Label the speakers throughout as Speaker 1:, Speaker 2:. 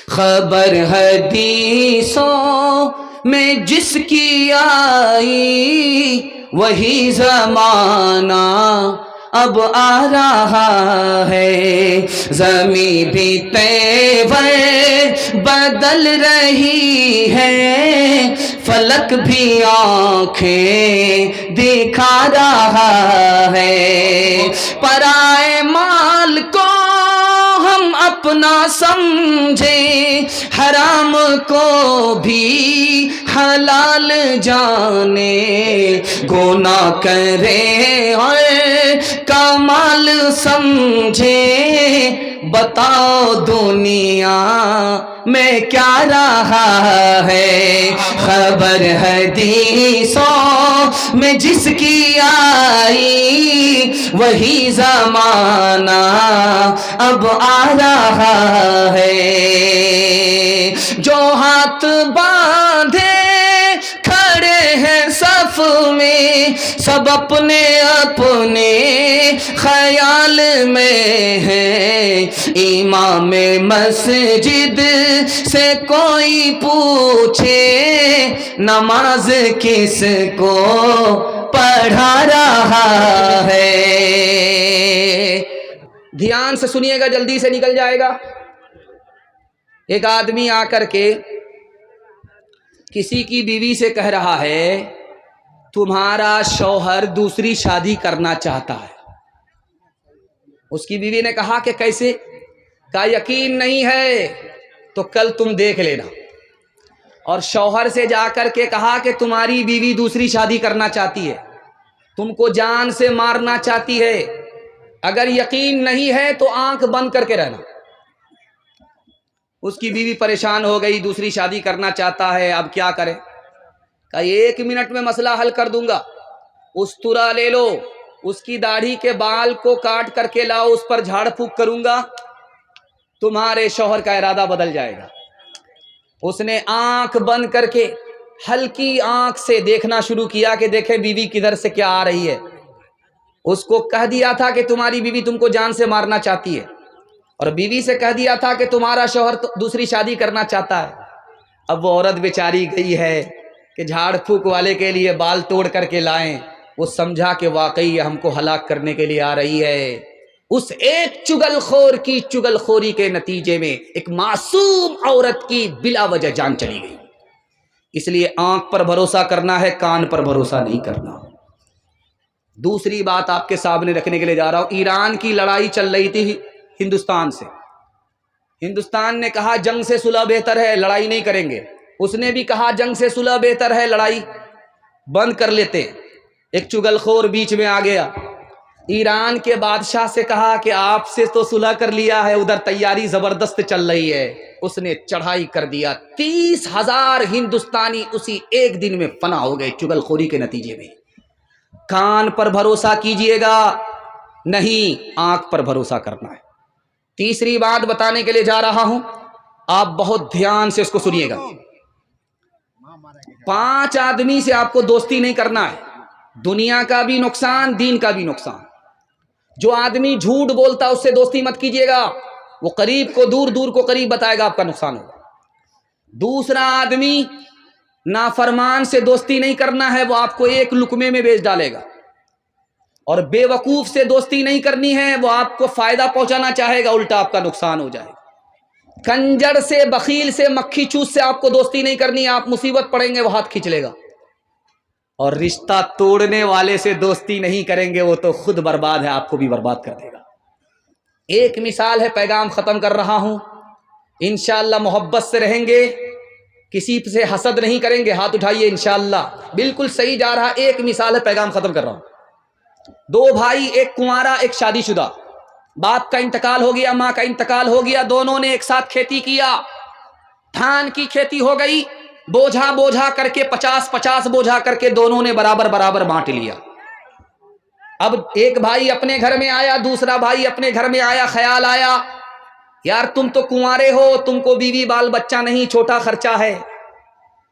Speaker 1: خبر حدیثوں میں جس کی آئی وہی زمانہ اب آ رہا ہے، زمین بھی تیور بدل رہی ہے، فلک بھی آنکھیں دکھا رہا ہے، پرائے مال کو ہم اپنا سمجھیں، حرام کو بھی حلال جانے، گناہ کریں اور کمال سمجھے، بتاؤ دنیا میں کیا رہا ہے، خبر حدیثوں میں جس کی آئی وہی زمانہ اب آ رہا ہے، جو ہاتھ باندھے کھڑے ہیں صف میں، سب اپنے اپنے خیال میں ہیں، امام مسجد سے کوئی پوچھے نماز کس کو پڑھا رہا ہے۔ دھیان سے سنیے گا، جلدی سے نکل جائے گا۔ ایک آدمی آ کر کے کسی کی بیوی سے کہہ رہا ہے تمہارا شوہر دوسری شادی کرنا چاہتا ہے۔ اس کی بیوی نے کہا کہ کیسے؟ کہا یقین نہیں ہے تو کل تم دیکھ لینا۔ اور شوہر سے جا کر کے کہا کہ تمہاری بیوی دوسری شادی کرنا چاہتی ہے، تم کو جان سے مارنا چاہتی ہے، اگر یقین نہیں ہے تو آنکھ بند کر کے رہنا۔ اس کی بیوی پریشان ہو گئی، دوسری شادی کرنا چاہتا ہے، اب کیا کرے؟ کہا 1 منٹ میں مسئلہ حل کر دوں گا، استرا لے لو، اس کی داڑھی کے بال کو کاٹ کر کے لاؤ، اس پر جھاڑ پھونک کروں گا، تمہارے شوہر کا ارادہ بدل جائے گا۔ اس نے آنکھ بند کر کے ہلکی آنکھ سے دیکھنا شروع کیا کہ دیکھے بیوی کدھر سے کیا آ رہی ہے۔ اس کو کہہ دیا تھا کہ تمہاری بیوی تم کو جان سے مارنا چاہتی ہے، اور بیوی سے کہہ دیا تھا کہ تمہارا شوہر دوسری شادی کرنا چاہتا ہے۔ اب وہ عورت بیچاری گئی ہے کہ جھاڑ پھونک والے کے لیے بال توڑ کر کے لائیں، وہ سمجھا کہ واقعی یہ ہم کو ہلاک کرنے کے لیے آ رہی ہے۔ اس ایک چگل خور کی چگل خوری کے نتیجے میں ایک معصوم عورت کی بلا وجہ جان چلی گئی۔ اس لیے آنکھ پر بھروسہ کرنا ہے، کان پر بھروسہ نہیں کرنا۔ دوسری بات آپ کے سامنے رکھنے کے لیے جا رہا ہوں۔ ایران کی لڑائی چل رہی تھی ہندوستان سے، ہندوستان نے کہا جنگ سے صلح بہتر ہے، لڑائی نہیں کریں گے۔ اس نے بھی کہا جنگ سے صلح بہتر ہے، لڑائی بند کر لیتے۔ ایک چگل خور بیچ میں آ گیا، ایران کے بادشاہ سے کہا کہ آپ سے تو صلح کر لیا ہے، ادھر تیاری زبردست چل رہی ہے۔ اس نے چڑھائی کر دیا، 30,000 ہندوستانی اسی ایک دن میں فنا ہو گئے چگل خوری کے نتیجے میں۔ کان پر بھروسہ کیجئے گا نہیں، آنکھ پر بھروسہ کرنا ہے۔ تیسری بات بتانے کے لیے جا رہا ہوں، آپ بہت دھیان سے اس کو سنیے گا۔ 5 آدمی سے آپ کو دوستی نہیں کرنا ہے، دنیا کا بھی نقصان، دین کا بھی نقصان۔ جو آدمی جھوٹ بولتا اس سے دوستی مت کیجیے گا، وہ قریب کو دور، دور کو قریب بتائے گا، آپ کا نقصان ہوگا۔ دوسرا آدمی نافرمان سے دوستی نہیں کرنا ہے، وہ آپ کو ایک لقمے میں بیچ ڈالے گا۔ اور بے وقوف سے دوستی نہیں کرنی ہے، وہ آپ کو فائدہ پہنچانا چاہے گا، الٹا آپ کا نقصان ہو جائے گا۔ کنجر سے، بخیل سے، مکھی چوس سے آپ کو دوستی نہیں کرنی ہے، آپ مصیبت پڑیں گے وہ ہاتھ کھینچ لے گا۔ اور رشتہ توڑنے والے سے دوستی نہیں کریں گے، وہ تو خود برباد ہے، آپ کو بھی برباد کر دے گا۔ ایک مثال ہے، پیغام ختم کر رہا ہوں، انشاءاللہ محبت سے رہیں گے، کسی سے حسد نہیں کریں گے، ہاتھ اٹھائیے انشاءاللہ، بالکل صحیح جا رہا۔ ایک مثال ہے، پیغام ختم کر رہا ہوں۔ 2 بھائی، ایک کنوارا ایک شادی شدہ، باپ کا انتقال ہو گیا، ماں کا انتقال ہو گیا، دونوں نے ایک ساتھ کھیتی کیا، دھان کی کھیتی ہو گئی، بوجھا بوجھا کر کے 50-50 بوجھا کر کے دونوں نے برابر برابر بانٹ لیا۔ اب ایک بھائی اپنے گھر میں آیا، دوسرا بھائی اپنے گھر میں آیا، خیال آیا یار تم تو کنوارے ہو، تم کو بیوی بال بچہ نہیں، چھوٹا خرچہ ہے،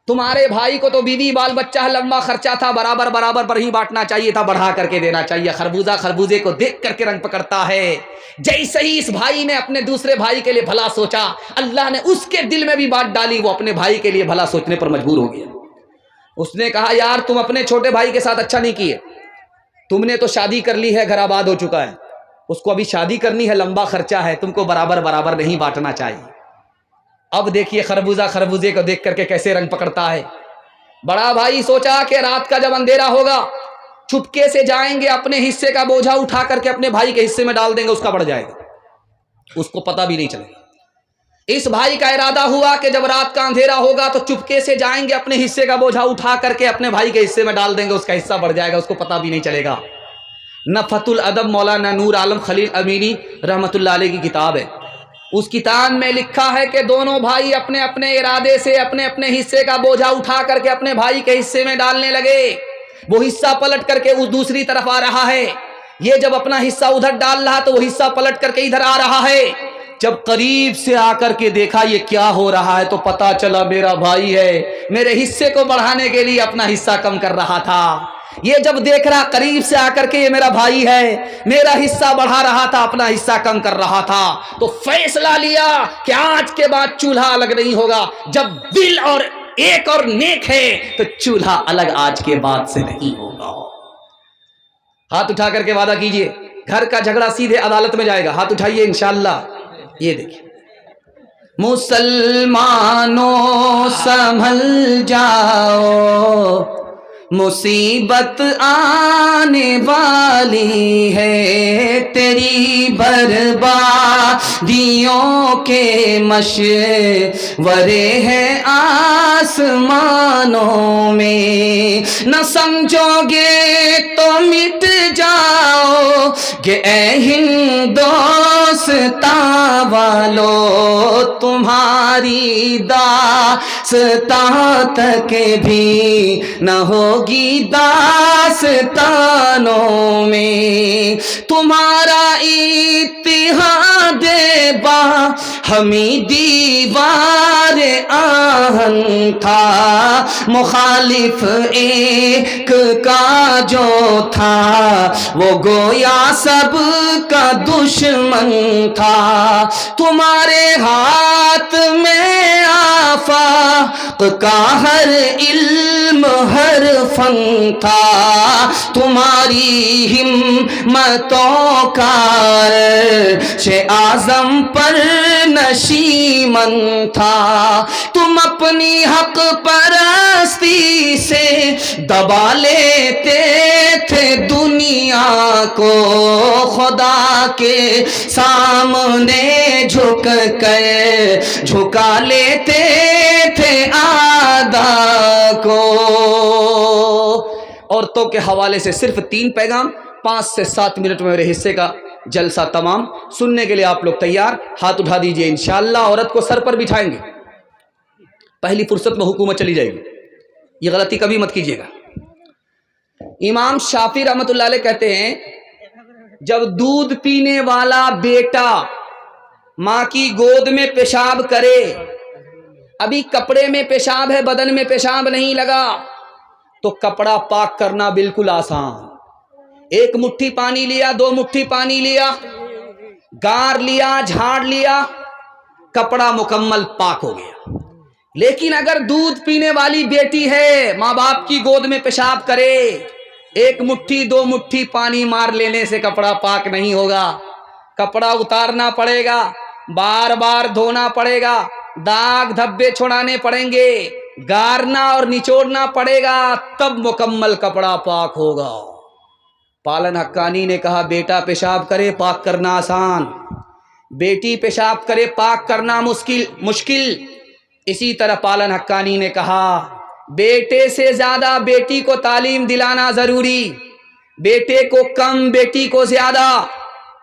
Speaker 1: تمہارے بھائی کو تو بیوی بال بچہ لمبا خرچہ تھا، برابر برابر پر ہی بانٹنا چاہیے تھا، بڑھا کر کے دینا چاہیے۔ خربوزہ خربوزے کو دیکھ کر کے رنگ پکڑتا ہے۔ جیسے ہی اس بھائی نے اپنے دوسرے بھائی کے لیے بھلا سوچا، اللہ نے اس کے دل میں بھی بات ڈالی، وہ اپنے بھائی کے لیے بھلا سوچنے پر مجبور ہو گیا۔ اس نے کہا یار تم اپنے چھوٹے بھائی کے ساتھ اچھا نہیں کیے، تم نے تو شادی کر لی ہے، گھر آباد ہو چکا ہے، اس کو ابھی شادی کرنی ہے، لمبا خرچہ ہے، تم کو برابر برابر نہیں بانٹنا چاہیے۔ اب دیکھیے خربوزہ خربوزے کو دیکھ کر کے کیسے رنگ پکڑتا ہے۔ بڑا بھائی سوچا کہ رات کا جب اندھیرا ہوگا چھپکے سے جائیں گے، اپنے حصے کا بوجھا اٹھا کر کے اپنے بھائی کے حصے میں ڈال دیں گے، اس کا بڑھ جائے گا، اس کو پتہ بھی نہیں چلے گا۔ اس بھائی کا ارادہ ہوا کہ جب رات کا اندھیرا ہوگا تو چپکے سے جائیں گے، اپنے حصے کا بوجھا اٹھا کر کے اپنے بھائی کے حصے میں ڈال دیں گے، اس کا حصہ بڑھ جائے گا، اس کو پتہ بھی نہیں چلے گا۔ نفحۃ الادب مولانا نور عالم خلیل امینی رحمۃ اللہ علیہ کی کتاب ہے، اس کتاب میں لکھا ہے کہ دونوں بھائی اپنے اپنے ارادے سے اپنے اپنے حصے کا بوجھا اٹھا کر کے اپنے بھائی کے حصے میں ڈالنے لگے۔ وہ حصہ پلٹ کر کے اس دوسری طرف آ رہا ہے، یہ جب اپنا حصہ ادھر ڈال رہا تو وہ حصہ پلٹ کر کے ادھر آ رہا ہے۔ جب قریب سے آ کر کے دیکھا یہ کیا ہو رہا ہے تو پتا چلا میرا بھائی ہے، میرے حصے کو بڑھانے کے لیے اپنا حصہ کم کر رہا تھا۔ یہ جب دیکھ رہا قریب سے آ کر کے یہ میرا بھائی ہے، میرا حصہ بڑھا رہا تھا، اپنا حصہ کم کر رہا تھا، تو فیصلہ لیا کہ آج کے بعد چولہا الگ نہیں ہوگا۔ جب دل اور ایک اور نیک ہے تو چولہا الگ آج کے بعد سے نہیں ہوگا۔ ہاتھ اٹھا کر کے وعدہ کیجئے، گھر کا جھگڑا سیدھے عدالت میں جائے گا، ہاتھ اٹھائیے انشاءاللہ۔ یہ دیکھیں مسلمانوں سنبھل جاؤ، مصیبت آنے والی ہے، تیری بربادیوں کے مشورے ہیں آسمانوں میں، نہ سمجھو گے تو مٹ جاؤ گے اے ہندوستاں والو، تمہاری داستان تک بھی نہ ہوگی داستانوں میں، تمہارا اتحاد با ہمیں دیوار آہن تھا، مخالف ایک کا جو تھا وہ گویا سب کا دشمن تھا، تمہارے ہاتھ میں آفاق کا ہر علم ہر فن تھا، تمہاری ہمتوں کا عرش اعظم پر نشیمن تھا، تم اپنی حق پرستی سے دبا لیتے تھے دنیا کو، خدا کے سامنے جھک کر جھکا لیتے تھے اعداء کو۔ عورتوں کے حوالے سے صرف 3 پیغام، 5 سے 7 منٹ میں میرے حصے کا جلسہ تمام۔ سننے کے لیے آپ لوگ تیار؟ ہاتھ اٹھا دیجئے انشاءاللہ۔ عورت کو سر پر بٹھائیں گے، پہلی فرصت میں حکومت چلی جائے گی، یہ غلطی کبھی مت کیجیے گا۔ امام شافعی رحمۃ اللہ علیہ کہتے ہیں جب دودھ پینے والا بیٹا ماں کی گود میں پیشاب کرے، ابھی کپڑے میں پیشاب ہے، بدن میں پیشاب نہیں لگا، تو کپڑا پاک کرنا بالکل آسان۔ 1 مٹھی پانی لیا، 2 مٹھی پانی لیا، گار لیا، جھاڑ لیا، کپڑا مکمل پاک ہو گیا۔ لیکن اگر دودھ پینے والی بیٹی ہے، ماں باپ کی گود میں پیشاب کرے، 1 مٹھی 2 مٹھی پانی مار لینے سے کپڑا پاک نہیں ہوگا، کپڑا اتارنا پڑے گا، بار بار دھونا پڑے گا، داغ دھبے چھڑانے پڑیں گے، گارنا اور نچوڑنا پڑے گا، تب مکمل کپڑا پاک ہوگا۔ پالن حقانی نے کہا بیٹا پیشاب کرے پاک کرنا آسان، بیٹی پیشاب کرے پاک کرنا مشکل۔ اسی طرح پالن حقانی نے کہا بیٹے سے زیادہ بیٹی کو تعلیم دلانا ضروری، بیٹے کو کم بیٹی کو زیادہ۔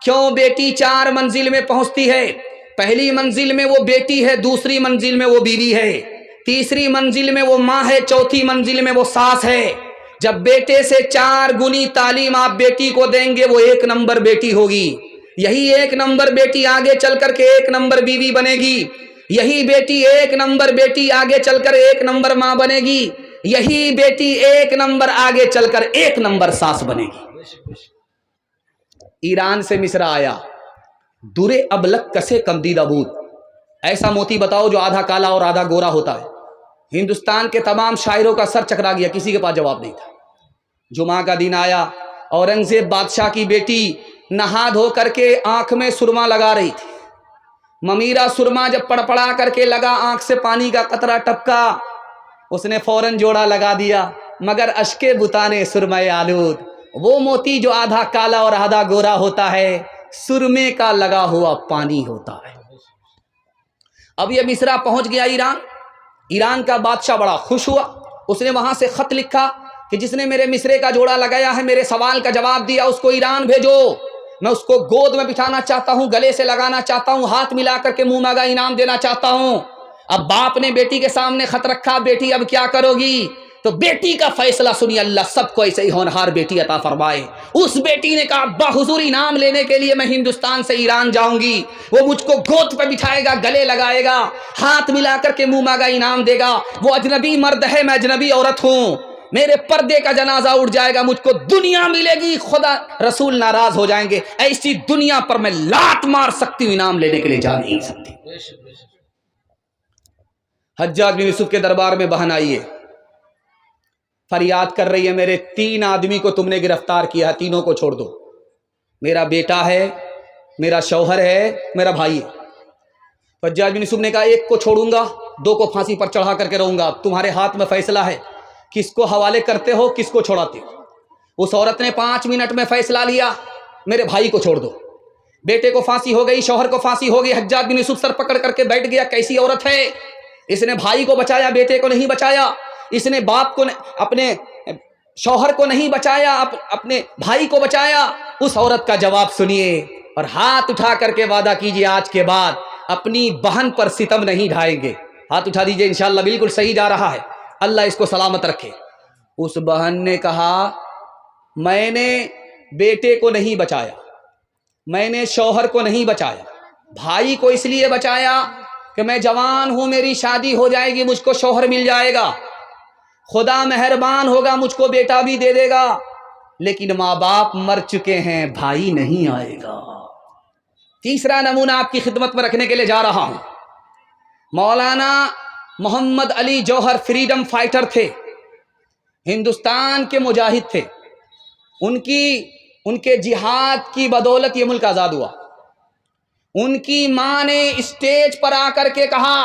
Speaker 1: کیوں؟ بیٹی 4 منزل میں پہنچتی ہے، پہلی منزل میں وہ بیٹی ہے، دوسری منزل میں وہ بیوی ہے، تیسری منزل میں وہ ماں ہے، چوتھی منزل میں وہ ساس ہے۔ جب بیٹے سے 4 گنی تعلیم آپ بیٹی کو دیں گے وہ 1 نمبر بیٹی ہوگی، یہی 1 نمبر بیٹی آگے چل کر کے 1 نمبر بیوی بنے گی۔ یہی بیٹی ایک نمبر بیٹی آگے چل کر ایک نمبر ماں بنے گی، یہی بیٹی ایک نمبر آگے چل کر ایک نمبر ساس بنے گی۔ ایران سے مصر آیا، درے ابلک کسے کمدیدہ بود، ایسا موتی بتاؤ جو آدھا کالا اور آدھا گورا ہوتا ہے۔ ہندوستان کے تمام شاعروں کا سر چکرا گیا، کسی کے پاس جواب نہیں تھا۔ جمعہ کا دن آیا، اورنگزیب بادشاہ کی بیٹی نہا دھو کر کے آنکھ میں سرما لگا رہی تھی۔ ممیرا سرما جب پڑپڑا کر کے لگا، آنکھ سے پانی کا قطرہ ٹپکا، اس نے فوراً جوڑا لگا دیا، مگر اشکے بتانے سرمے آلود، وہ موتی جو آدھا کالا اور آدھا گورا ہوتا ہے سرمے کا لگا ہوا پانی ہوتا ہے۔ اب یہ مصرا پہنچ گیا ایران، ایران کا بادشاہ بڑا خوش ہوا، اس نے وہاں سے خط لکھا کہ جس نے میرے مصرے کا جوڑا لگایا ہے، میرے سوال کا جواب دیا، اس کو ایران بھیجو، میں اس کو گود میں بٹھانا چاہتا ہوں، گلے سے لگانا چاہتا ہوں، ہاتھ ملا کر کے منہ مانگا انعام دینا چاہتا ہوں۔ اب باپ نے بیٹی کے سامنے خط رکھا، بیٹی اب کیا کرو گی؟ تو بیٹی کا فیصلہ سنی، اللہ سب کو ایسے ہی ہونہار بیٹی عطا فرمائے۔ اس بیٹی نے کہا ابا حضور انعام لینے کے لیے میں ہندوستان سے ایران جاؤں گی، وہ مجھ کو گود پہ بٹھائے گا، گلے لگائے گا، ہاتھ ملا کر کے منہ مانگا انعام دے گا، وہ اجنبی مرد ہے، میں اجنبی عورت ہوں، میرے پردے کا جنازہ اٹھ جائے گا، مجھ کو دنیا ملے گی، خدا رسول ناراض ہو جائیں گے، ایسی دنیا پر میں لات مار سکتی ہوں، انعام لینے کے لیے جا نہیں سکتی۔ حجاج بن یوسف کے دربار میں بہن آئی ہے، فریاد کر رہی ہے میرے 3 آدمی کو تم نے گرفتار کیا ہے، تینوں کو چھوڑ دو، میرا بیٹا ہے، میرا شوہر ہے، میرا بھائی ہے۔ حجاج بن یوسف نے کہا 1 کو چھوڑوں گا، 2 کو پھانسی پر چڑھا کر کے رہوں گا، تمہارے ہاتھ میں فیصلہ ہے، کس کو حوالے کرتے ہو، کس کو چھوڑاتے ہو۔ اس عورت نے 5 منٹ میں فیصلہ لیا، میرے بھائی کو چھوڑ دو۔ بیٹے کو پھانسی ہو گئی، شوہر کو پھانسی ہو گئی، حجاج بن یوسف سر پکڑ کر کے بیٹھ گیا، کیسی عورت ہے، اس نے بھائی کو بچایا، بیٹے کو نہیں بچایا، اس نے باپ کو، اپنے شوہر کو نہیں بچایا، اپنے بھائی کو بچایا۔ اس عورت کا جواب سنیے اور ہاتھ اٹھا کر کے وعدہ کیجئے آج کے بعد اپنی بہن پر ستم نہیں ڈھائیں گے۔ ہاتھ اٹھا دیجئے، انشاءاللہ بالکل صحیح جا رہا ہے، اللہ اس کو سلامت رکھے۔ اس بہن نے کہا میں نے بیٹے کو نہیں بچایا، میں نے شوہر کو نہیں بچایا، بھائی کو اس لیے بچایا کہ میں جوان ہوں، میری شادی ہو جائے گی، مجھ کو شوہر مل جائے گا، خدا مہربان ہوگا، مجھ کو بیٹا بھی دے دے گا، لیکن ماں باپ مر چکے ہیں، بھائی نہیں آئے گا۔ تیسرا نمونہ آپ کی خدمت میں رکھنے کے لیے جا رہا ہوں۔ مولانا محمد علی جوہر فریڈم فائٹر تھے، ہندوستان کے مجاہد تھے، ان کے جہاد کی بدولت یہ ملک آزاد ہوا۔ ان کی ماں نے اسٹیج پر آ کر کے کہا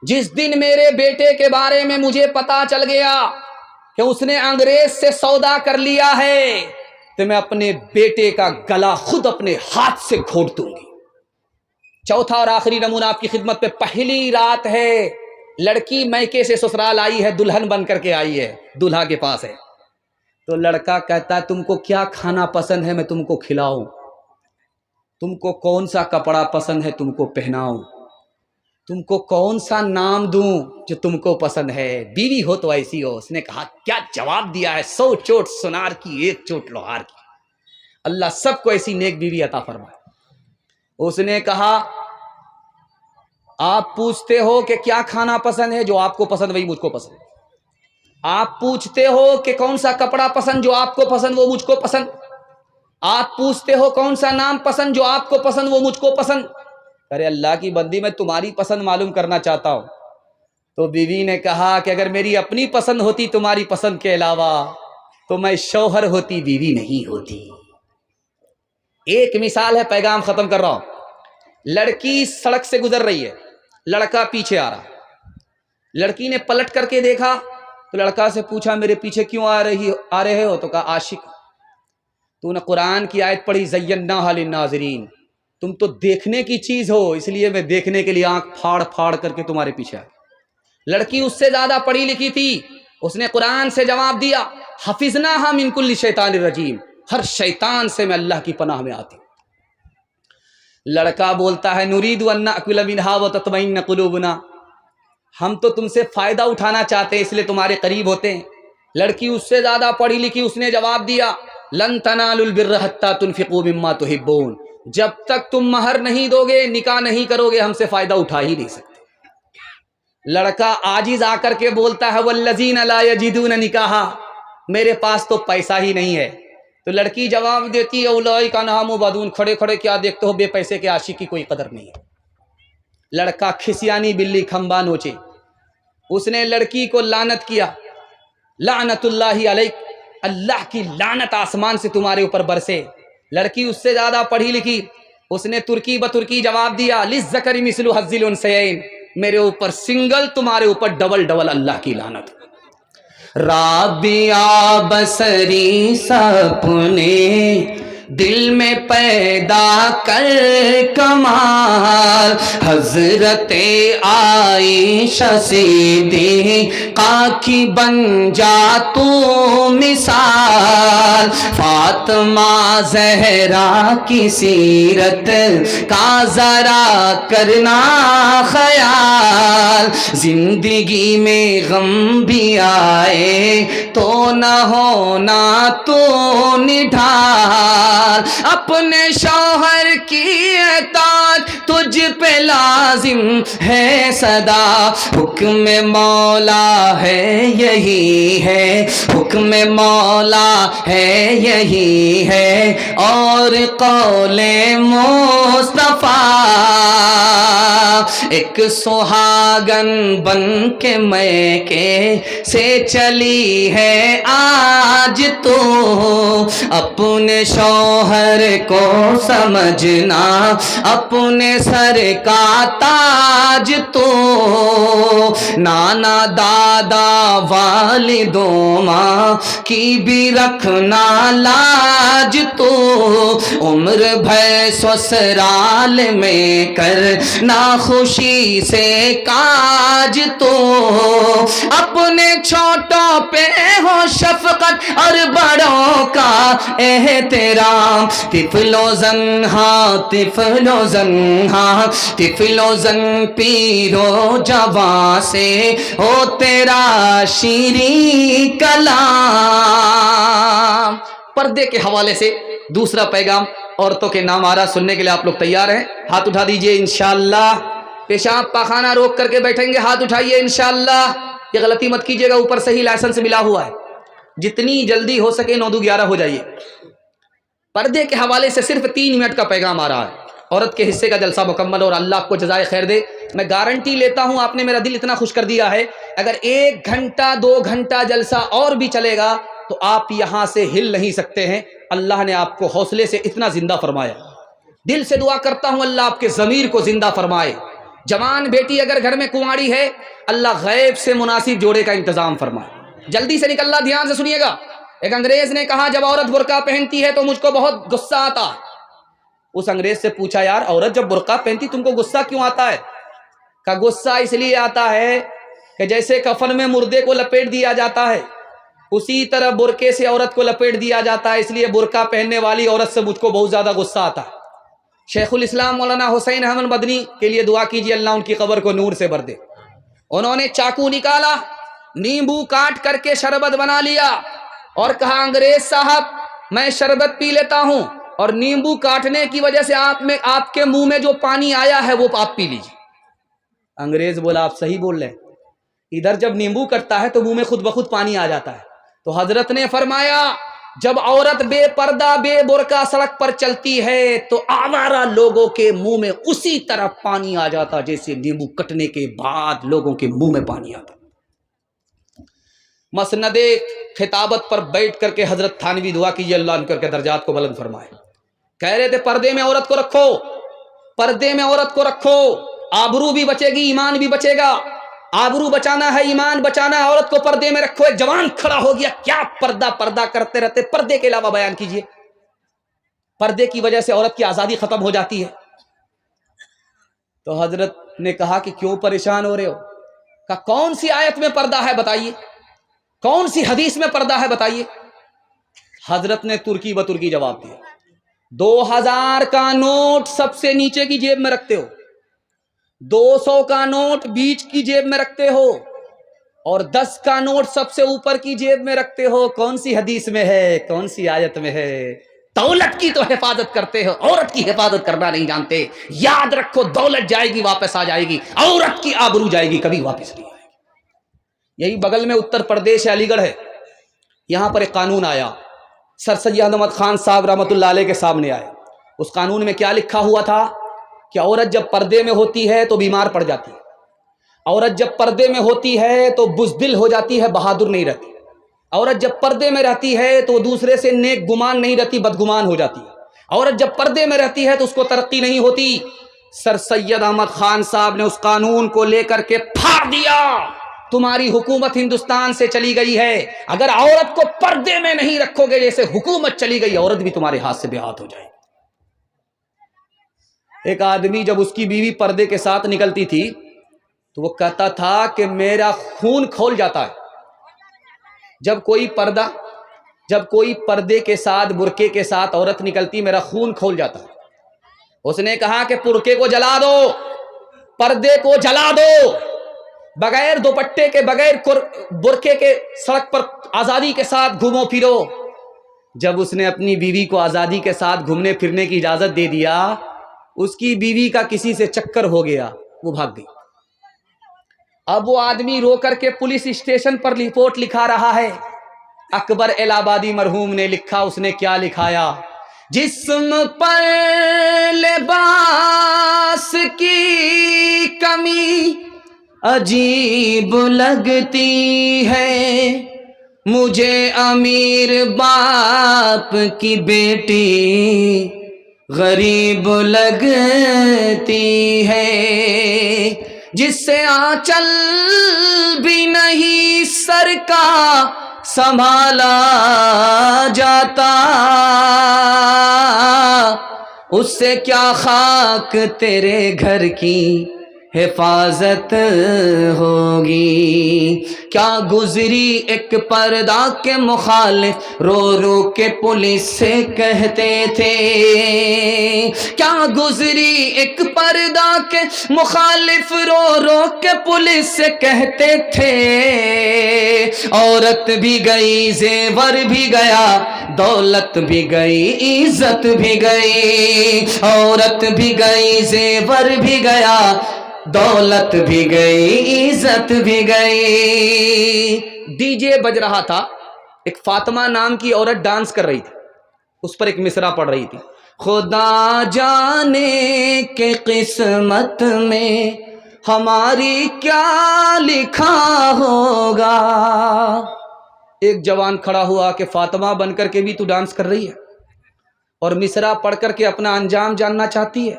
Speaker 1: جس دن میرے بیٹے کے بارے میں مجھے پتا چل گیا کہ اس نے انگریز سے سودا کر لیا ہے تو میں اپنے بیٹے کا گلا خود اپنے ہاتھ سے گھونٹ دوں گی۔ چوتھا اور آخری نمونہ آپ کی خدمت پہ، پہلی رات ہے، لڑکی میکے سے سسرال آئی ہے، دلہن بن کر کے آئی ہے، دولہا کے پاس ہے، تو لڑکا کہتا ہے تم کو کیا کھانا پسند ہے میں تم کو کھلاؤں، تم کو کون سا کپڑا پسند ہے تم کو پہناؤں، تم کو کون سا نام دوں جو تم کو پسند ہے، بیوی ہو تو ایسی ہو۔ اس نے کہا کیا جواب دیا ہے، 100 چوٹ سنار کی 1 چوٹ لوہار کی، اللہ سب کو ایسی نیک بیوی عطا فرمائے۔ اس نے کہا آپ پوچھتے ہو کہ کیا کھانا پسند ہے، جو آپ کو پسند وہی مجھ کو پسند، آپ پوچھتے ہو کہ کون سا کپڑا پسند، جو آپ کو پسند وہ مجھ کو پسند، آپ پوچھتے ہو کون سا نام پسند، جو آپ کو پسند وہ مجھ کو پسند۔ ارے اللہ کی بندی میں تمہاری پسند معلوم کرنا چاہتا ہوں۔ تو بیوی نے کہا کہ اگر میری اپنی پسند ہوتی تمہاری پسند کے علاوہ تو میں شوہر ہوتی، بیوی نہیں ہوتی۔ ایک مثال ہے، پیغام ختم کر رہا ہوں۔ لڑکی سڑک سے گزر رہی ہے، لڑکا پیچھے آ رہا، لڑکی نے پلٹ کر کے دیکھا تو لڑکا سے پوچھا میرے پیچھے کیوں آ رہے ہو، تو کہا عاشق، تو نے قرآن کی آیت پڑھی زیناھا للناظرین، تم تو دیکھنے کی چیز ہو، اس لیے میں دیکھنے کے لیے آنکھ پھاڑ پھاڑ کر کے تمہارے پیچھے آ گئی۔ لڑکی اس سے زیادہ پڑھی لکھی تھی، اس نے قرآن سے جواب دیا حفظناھا من کل شیطان الرجیم، ہر شیطان سے میں اللہ کی پناہ میں آتی ہوں۔ لڑکا بولتا ہے نرید ان ناکل منھا وتطمئن قلوبنا، ہم تو تم سے فائدہ اٹھانا چاہتے ہیں اس لیے تمہارے قریب ہوتے ہیں۔ لڑکی اس سے زیادہ پڑھی لکھی، اس نے جواب دیا لن تنالوا البر حتى تنفقوا مما تحبون، جب تک تم مہر نہیں دو گے، نکاح نہیں کرو گے، ہم سے فائدہ اٹھا ہی نہیں سکتے۔ لڑکا عاجز آ کر کے بولتا ہے والذین لا یجدون نکاحا، میرے پاس تو پیسہ ہی نہیں ہے. تو لڑکی جواب دیتی ہے اولئک عنہا مبعدون، کھڑے کھڑے کیا دیکھتے ہو، بے پیسے کے عاشق کی کوئی قدر نہیں ہے. لڑکا کھسیانی بلی کھمبا نوچے. اس نے لڑکی کو لعنت کیا، لعنت اللہ علیک، اللہ کی لعنت آسمان سے تمہارے اوپر برسے. لڑکی اس سے زیادہ پڑھی لکھی، اس نے ترکی بترکی جواب دیا للذکر مثل حظ الانثیین، میرے اوپر سنگل، تمہارے اوپر ڈبل ڈبل اللہ کی لعنت. رابعہ بصری سپنے دل میں پیدا کر کمال، حضرت عائشہ صدیقہ کی بن جا تو مثال، فاطمہ زہرا کی سیرت کا ذرا کرنا خیال، زندگی میں غم بھی آئے تو نہ ہونا تو نڈھال، اپنے شوہر کی اطاعت تجھ پہ لازم ہے صدا، حکم مولا ہے یہی ہے، حکم مولا ہے یہی ہے، اور قول مصطفیٰ. ایک سہاگن بن کے میکے سے چلی ہے آج تو، اپنے شوہر کو سمجھنا اپنے سر کا تاج تو، نانا دادا والدوں ماں کی بھی رکھنا لاج تو، عمر بھر سسرال میں کرنا خوشی سے کاج تو، اپنے چھوٹوں پہ ہو شفقت اور بڑوں کا احترام، طفل و زنہا طفل و زنہا طفل و زن پیرو جوان سے ہو تیرا شیریں کلام. پردے کے حوالے سے دوسرا پیغام عورتوں کے نام آ رہا، سننے کے لیے آپ لوگ تیار ہیں؟ ہاتھ اٹھا دیجئے انشاءاللہ. پیشاب پاخانہ روک کر کے بیٹھیں گے، ہاتھ اٹھائیے انشاءاللہ. یہ غلطی مت کیجیے گا، اوپر سے ہی لائسنس ملا ہوا ہے، جتنی جلدی ہو سکے 9-2-11 ہو جائیے. پردے کے حوالے سے صرف 3 منٹ کا پیغام آ رہا ہے، عورت کے حصے کا جلسہ مکمل، اور اللہ آپ کو جزائے خیر دے. میں گارنٹی لیتا ہوں، آپ نے میرا دل اتنا خوش کر دیا ہے، اگر 1 گھنٹہ 2 گھنٹہ جلسہ اور بھی چلے گا تو آپ یہاں سے ہل نہیں سکتے ہیں. اللہ نے آپ کو حوصلے سے اتنا زندہ فرمایا. دل سے دعا کرتا ہوں اللہ آپ کے ضمیر کو زندہ فرمائے. جوان بیٹی اگر گھر میں کنواری ہے، اللہ غیب سے مناسب جوڑے کا انتظام فرمائے. جلدی سے نکلنا، دھیان سے سنیے گا. ایک انگریز نے کہا جب عورت برقع پہنتی ہے تو مجھ کو بہت غصہ آتا. اس انگریز سے پوچھا یار عورت جب برقع پہنتی تم کو غصہ کیوں آتا ہے؟ کہ غصہ اس لیے آتا ہے کہ جیسے کفن میں مردے کو لپیٹ دیا جاتا ہے، اسی طرح برقعے سے عورت کو لپیٹ دیا جاتا ہے، اس لیے برقع پہننے والی عورت سے مجھ کو بہت زیادہ غصہ آتا ہے. شیخ الاسلام مولانا حسین احمد مدنی کے لیے دعا کیجیے، اللہ ان کی قبر کو نور سے بھر دے. انہوں نے چاقو نکالا، نیمبو کاٹ کر کے شربت بنا لیا اور کہا انگریز صاحب میں شربت پی لیتا ہوں، اور نیمبو کاٹنے کی وجہ سے آپ کے منہ میں جو پانی آیا ہے وہ آپ پی لیجیے. انگریز بولا آپ صحیح بول رہے ہیں، ادھر جب نیمبو کٹتا ہے تو منہ میں خود بخود پانی آ جاتا ہے. تو حضرت نے فرمایا جب عورت بے پردہ بے برقع سڑک پر چلتی ہے تو آوارہ لوگوں کے منہ میں اسی طرح پانی آ جاتا جیسے نیمبو کٹنے کے بعد لوگوں کے منہ میں پانی آتا. مسند خطابت پر بیٹھ کر کے حضرت تھانوی دعا کیجیے اللہ ان کر کے درجات کو بلند فرمائے. کہہ رہے تھے پردے میں عورت کو رکھو، پردے میں عورت کو رکھو، آبرو بھی بچے گی ایمان بھی بچے گا. آبرو بچانا ہے، ایمان بچانا ہے، عورت کو پردے میں رکھو. ایک جوان کھڑا ہو گیا، کیا پردہ کرتے رہتے، پردے کے علاوہ بیان کیجیے. پردے کی وجہ سے عورت کی آزادی ختم ہو جاتی ہے. تو حضرت نے کہا کہ کیوں پریشان ہو رہے ہو؟ کہا کون سی آیت میں پردہ ہے بتائیے، کون سی حدیث میں پردہ ہے بتائیے. حضرت نے ترکی بترکی جواب دیا. 2000 کا نوٹ سب سے نیچے کی جیب میں رکھتے ہو، 200 کا نوٹ بیچ کی جیب میں رکھتے ہو، اور 10 کا نوٹ سب سے اوپر کی جیب میں رکھتے ہو. کون سی حدیث میں ہے، کون سی آیت میں ہے؟ دولت کی تو حفاظت کرتے ہو، عورت کی حفاظت کرنا نہیں جانتے. یاد رکھو دولت جائے گی واپس آ جائے گی، عورت کی آبرو جائے گی کبھی واپس نہیں آئے گی. یہی بغل میں اتر پردیش علی گڑھ ہے، یہاں پر ایک قانون آیا، سر سید احمد خان صاحب رحمۃ اللہ علیہ کے سامنے آئے. اس قانون میں کیا لکھا ہوا تھا کہ عورت جب پردے میں ہوتی ہے تو بیمار پڑ جاتی ہے، عورت جب پردے میں ہوتی ہے تو بزدل ہو جاتی ہے، بہادر نہیں رہتی. عورت جب پردے میں رہتی ہے تو دوسرے سے نیک گمان نہیں رہتی، بدگمان ہو جاتی ہے. عورت جب پردے میں رہتی ہے تو اس کو ترقی نہیں ہوتی. سر سید احمد خان صاحب نے اس قانون کو لے کر کے پھاڑ دیا. تمہاری حکومت ہندوستان سے چلی گئی ہے، اگر عورت کو پردے میں نہیں رکھو گے، جیسے حکومت چلی گئی عورت بھی تمہارے ہاتھ سے بے ہاتھ ہو جائے. ایک آدمی جب اس کی بیوی پردے کے ساتھ نکلتی تھی تو وہ کہتا تھا کہ میرا خون کھول جاتا ہے. جب کوئی پردے کے ساتھ، برقعے کے ساتھ عورت نکلتی، میرا خون کھول جاتا ہے. اس نے کہا کہ برقعے کو جلا دو، پردے کو جلا دو، بغیر دوپٹے کے، بغیر برقعے کے سڑک پر آزادی کے ساتھ گھومو پھرو. جب اس نے اپنی بیوی کو آزادی کے ساتھ گھومنے پھرنے کی اجازت دے دیا، اس کی بیوی کا کسی سے چکر ہو گیا، وہ بھاگ گئی. اب وہ آدمی رو کر کے پولیس اسٹیشن پر رپورٹ لکھا رہا ہے. اکبر الہ آبادی مرحوم نے لکھا، اس نے کیا لکھایا؟ جسم پر لباس کی کمی عجیب لگتی ہے، مجھے امیر باپ کی بیٹی غریب لگتی ہے، جس سے آنچل بھی نہیں سر کا سنبھالا جاتا، اس سے کیا خاک تیرے گھر کی حفاظت ہوگی. کیا گزری ایک پردہ کے مخالف رو رو کے پولیس سے کہتے تھے، کیا گزری ایک پردہ کے مخالف رو رو کے پولیس سے کہتے تھے، عورت بھی گئی، زیور بھی گیا، دولت بھی گئی، عزت بھی گئی. عورت بھی گئی، زیور بھی گیا، دولت بھی گئی، عزت بھی گئی. ڈی جے بج رہا تھا، ایک فاطمہ نام کی عورت ڈانس کر رہی تھی، اس پر ایک مصرع پڑھ رہی تھی، خدا جانے کہ قسمت میں ہماری کیا لکھا ہوگا. ایک جوان کھڑا ہوا کہ فاطمہ بن کر کے بھی تو ڈانس کر رہی ہے اور مصرع پڑھ کر کے اپنا انجام جاننا چاہتی ہے.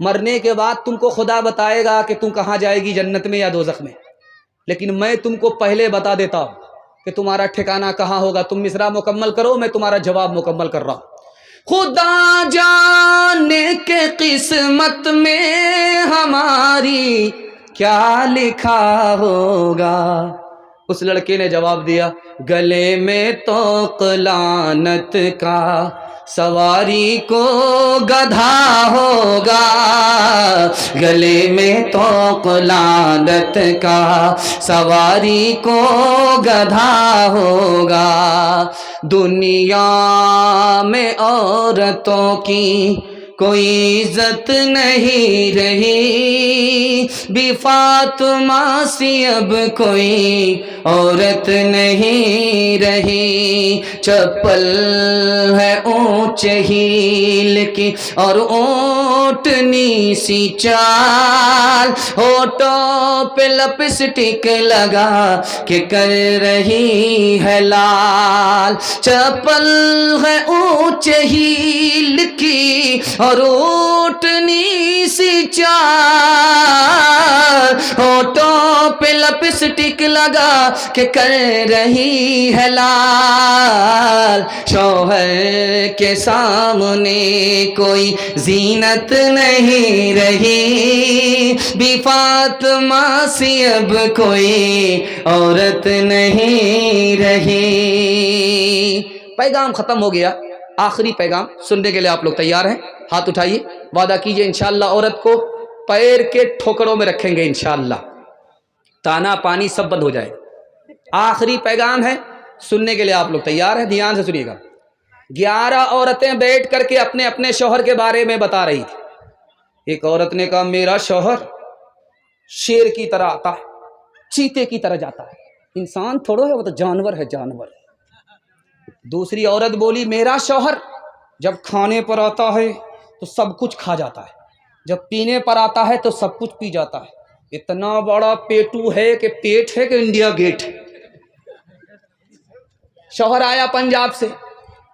Speaker 1: مرنے کے بعد تم کو خدا بتائے گا کہ تم کہاں جائے گی، جنت میں یا دوزخ میں، لیکن میں تم کو پہلے بتا دیتا ہوں کہ تمہارا ٹھکانہ کہاں ہوگا. تم مصرع مکمل کرو، میں تمہارا جواب مکمل کر رہا ہوں. خدا جانے کہ قسمت میں ہماری کیا لکھا ہوگا. اس لڑکے نے جواب دیا، گلے میں توق لعنت کا سواری کو گدھا ہوگا، گلے میں توق لعنت کا سواری کو گدھا ہوگا. دنیا میں عورتوں کی کوئی عزت نہیں رہی، بی فاطمہ سی اب کوئی عورت نہیں رہی. چپل ہے اونچے ہیل کی اور اونٹنی سی چال، ہونٹوں پہ لپسٹک لگا کہ کر رہی ہے لال. چپل ہے اونچے ہیل کی اور اونٹنی سی چال، ہونٹوں پہ لپسٹک لگا کہ کر رہی ہے لال. شوہر کے سامنے کوئی زینت نہیں رہی، بی فاطمہ سی اب کوئی عورت نہیں رہی. پیغام ختم ہو گیا. آخری پیغام سننے کے لیے آپ لوگ تیار ہیں؟ ہاتھ اٹھائیے، وعدہ کیجئے انشاءاللہ عورت کو پیر کے ٹھوکروں میں رکھیں گے انشاءاللہ، تانا پانی سب بند ہو جائے. آخری پیغام ہے، سننے کے لیے آپ لوگ تیار ہیں؟ دھیان سے سنیے گا. 11 عورتیں بیٹھ کر کے اپنے اپنے شوہر کے بارے میں بتا رہی تھی۔ ایک عورت نے کہا میرا شوہر شیر کی طرح آتا ہے، چیتے کی طرح جاتا ہے، انسان تھوڑو ہے، وہ تو جانور ہے، جانور۔ دوسری عورت بولی میرا شوہر جب کھانے پر آتا ہے تو سب کچھ کھا جاتا ہے، جب پینے پر آتا ہے تو سب کچھ پی جاتا ہے، اتنا بڑا پیٹو ہے کہ پیٹ ہے کہ انڈیا گیٹ ہے۔ شوہر آیا پنجاب سے،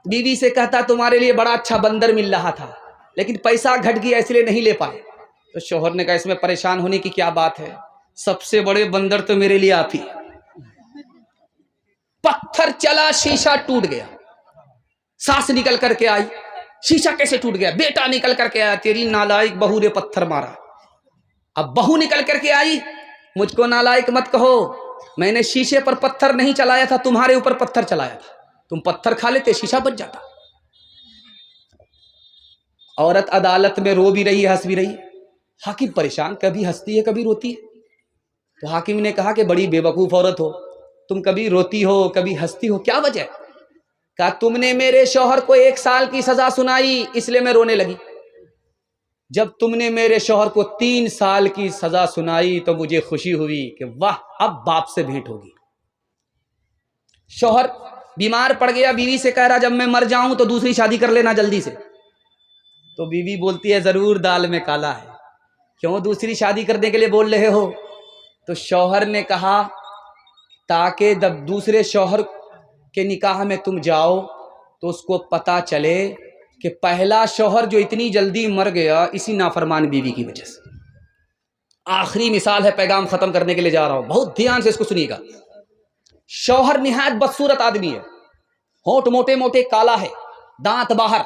Speaker 1: بیوی سے کہتا تمہارے لیے بڑا اچھا بندر مل رہا تھا لیکن پیسہ گھٹ گیا اس لیے نہیں لے پائے۔ تو شوہر نے کہا اس میں پریشان ہونے کی کیا بات ہے، سب سے بڑے بندر تو میرے لیے آپ ہی۔ پتھر چلا، شیشہ ٹوٹ گیا، ساس نکل کر کے آئی، شیشہ کیسے ٹوٹ گیا؟ بیٹا نکل کر کے آیا، تیری نالائق بہو نے پتھر مارا۔ اب بہو نکل کر کے آئی، مجھ کو نالائق مت کہو، میں نے شیشے پر پتھر نہیں چلایا تھا، تمہارے اوپر پتھر چلایا تھا، تم پتھر کھا لیتے شیشہ بچ جاتا۔ عورت عدالت میں رو بھی رہی ہے، ہنس بھی رہی ہے۔ حاکم پریشان، کبھی ہنستی ہے کبھی روتی ہے۔ تو حاکم نے کہا کہ بڑی بے وقوف عورت ہو، تم کبھی روتی ہو کبھی ہنستی ہو، کیا وجہ ہے؟ کہا تم نے میرے شوہر کو 1 سال کی سزا سنائی اس لیے میں رونے لگی، جب تم نے میرے شوہر کو 3 سال کی سزا سنائی تو مجھے خوشی ہوئی کہ واہ اب باپ سے بھیٹ ہوگی۔ شوہر بیمار پڑ گیا، بیوی سے کہہ رہا جب میں مر جاؤں تو دوسری شادی کر لینا جلدی سے۔ تو بیوی بولتی ہے ضرور دال میں کالا ہے، کیوں دوسری شادی کرنے کے لیے بول رہے ہو؟ تو شوہر نے کہا تاکہ جب دوسرے شوہر کے نکاح میں تم جاؤ تو اس کو پتا چلے کہ پہلا شوہر جو اتنی جلدی مر گیا اسی نافرمان بیوی کی وجہ سے۔ آخری مثال ہے، پیغام ختم کرنے کے لیے جا رہا ہوں، بہت دھیان سے اس کو سنیے گا۔ شوہر نہایت بدصورت آدمی ہے، ہونٹ موٹے موٹے، کالا ہے، دانت باہر،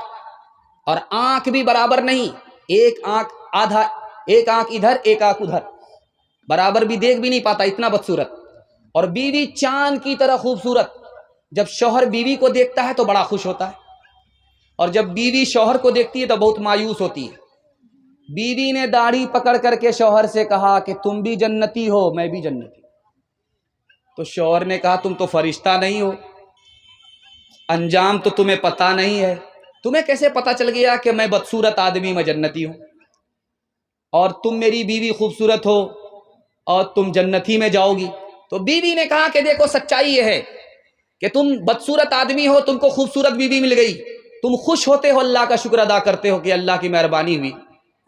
Speaker 1: اور آنکھ بھی برابر نہیں، ایک آنکھ آدھا، ایک آنکھ ادھر ایک آنکھ ادھر، برابر بھی دیکھ بھی نہیں پاتا، اتنا بدصورت۔ اور بیوی چاند کی طرح خوبصورت، جب شوہر بیوی کو دیکھتا ہے تو بڑا خوش ہوتا ہے، اور جب بیوی شوہر کو دیکھتی ہے تو بہت مایوس ہوتی ہے۔ بیوی نے داڑھی پکڑ کر کے شوہر سے کہا کہ تم بھی جنتی ہو میں بھی جنتی ہوں۔ تو شوہر نے کہا تم تو فرشتہ نہیں ہو، انجام تو تمہیں پتہ نہیں ہے، تمہیں کیسے پتہ چل گیا کہ میں بدصورت آدمی میں جنتی ہوں، اور تم میری بیوی خوبصورت ہو اور تم جنتی میں جاؤ گی؟ تو بیوی نے کہا کہ دیکھو سچائی یہ ہے کہ تم بدصورت آدمی ہو، تم کو خوبصورت بیوی مل گئی، تم خوش ہوتے ہو، اللہ کا شکر ادا کرتے ہو کہ اللہ کی مہربانی ہوئی،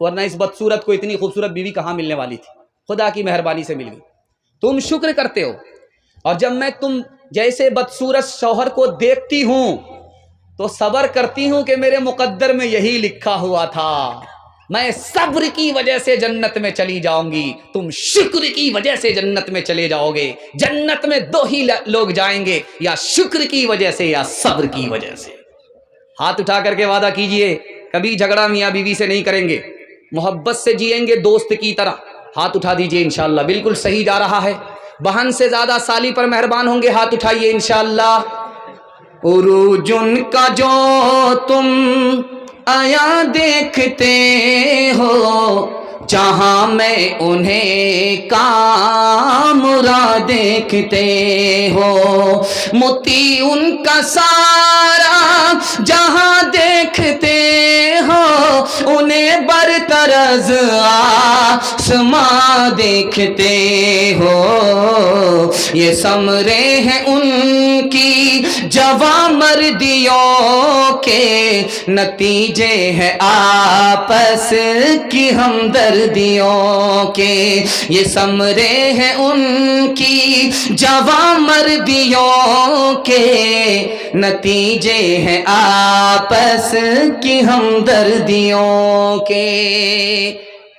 Speaker 1: ورنہ اس بدصورت کو اتنی خوبصورت بیوی کہاں ملنے والی تھی، خدا کی مہربانی سے مل گئی، تم شکر کرتے ہو۔ اور جب میں تم جیسے بدصورت شوہر کو دیکھتی ہوں تو صبر کرتی ہوں کہ میرے مقدر میں یہی لکھا ہوا تھا، میں صبر کی وجہ سے جنت میں چلی جاؤں گی، تم شکر کی وجہ سے جنت میں چلے جاؤ گے۔ جنت میں 2 ہی لوگ جائیں گے، یا شکر کی وجہ سے یا صبر کی وجہ سے۔ ہاتھ اٹھا کر کے وعدہ کیجئے کبھی جھگڑا میاں بیوی سے نہیں کریں گے، محبت سے جئیں گے دوست کی طرح۔ ہاتھ اٹھا دیجئے انشاءاللہ، بالکل صحیح جا رہا ہے۔ بہن سے زیادہ سالی پر مہربان ہوں گے، ہاتھ اٹھائیے انشاءاللہ۔ عروج ان کا جو تم آیا دیکھتے ہو، جہاں میں انہیں کامرا دیکھتے ہو، موتی ان کا سارا جہاں دیکھتے ہو، انہیں برطرز آسماں دیکھتے ہو، یہ ثمرے ہیں ان کی جوان مردیوں کے، نتیجے ہیں آپس کی ہمدردیوں کے، یہ ثمرے ہیں ان کی جوان مردیوں کے، نتیجے ہیں آپس کی ہمدردیوں کے۔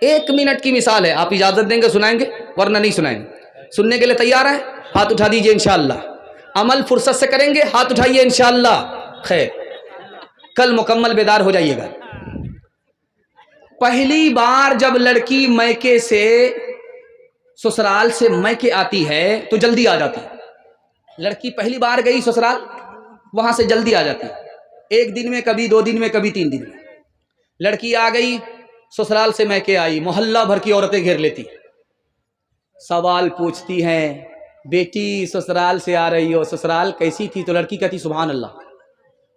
Speaker 1: 1 منٹ کی مثال ہے، آپ اجازت دیں گے سنائیں گے ورنہ نہیں سنائیں گے؟ سننے کے لیے تیار ہیں؟ ہاتھ اٹھا دیجئے انشاءاللہ۔ عمل فرصت سے کریں گے، ہاتھ اٹھائیے انشاءاللہ۔ خیر، کل مکمل بیدار ہو جائیے گا۔ پہلی بار جب لڑکی میکے سے، سسرال سے میکے آتی ہے تو جلدی آ جاتی ہے۔ لڑکی پہلی بار گئی سسرال، وہاں سے جلدی آ جاتی ہے، 1 دن میں، کبھی 2 دن میں، کبھی 3 دن میں۔ لڑکی آ گئی سسرال سے میکے آئی، محلہ بھر کی عورتیں گھیر لیتی، سوال پوچھتی ہیں بیٹی سسرال سے آ رہی ہو، سسرال کیسی تھی؟ تو لڑکی کہتی سبحان اللہ،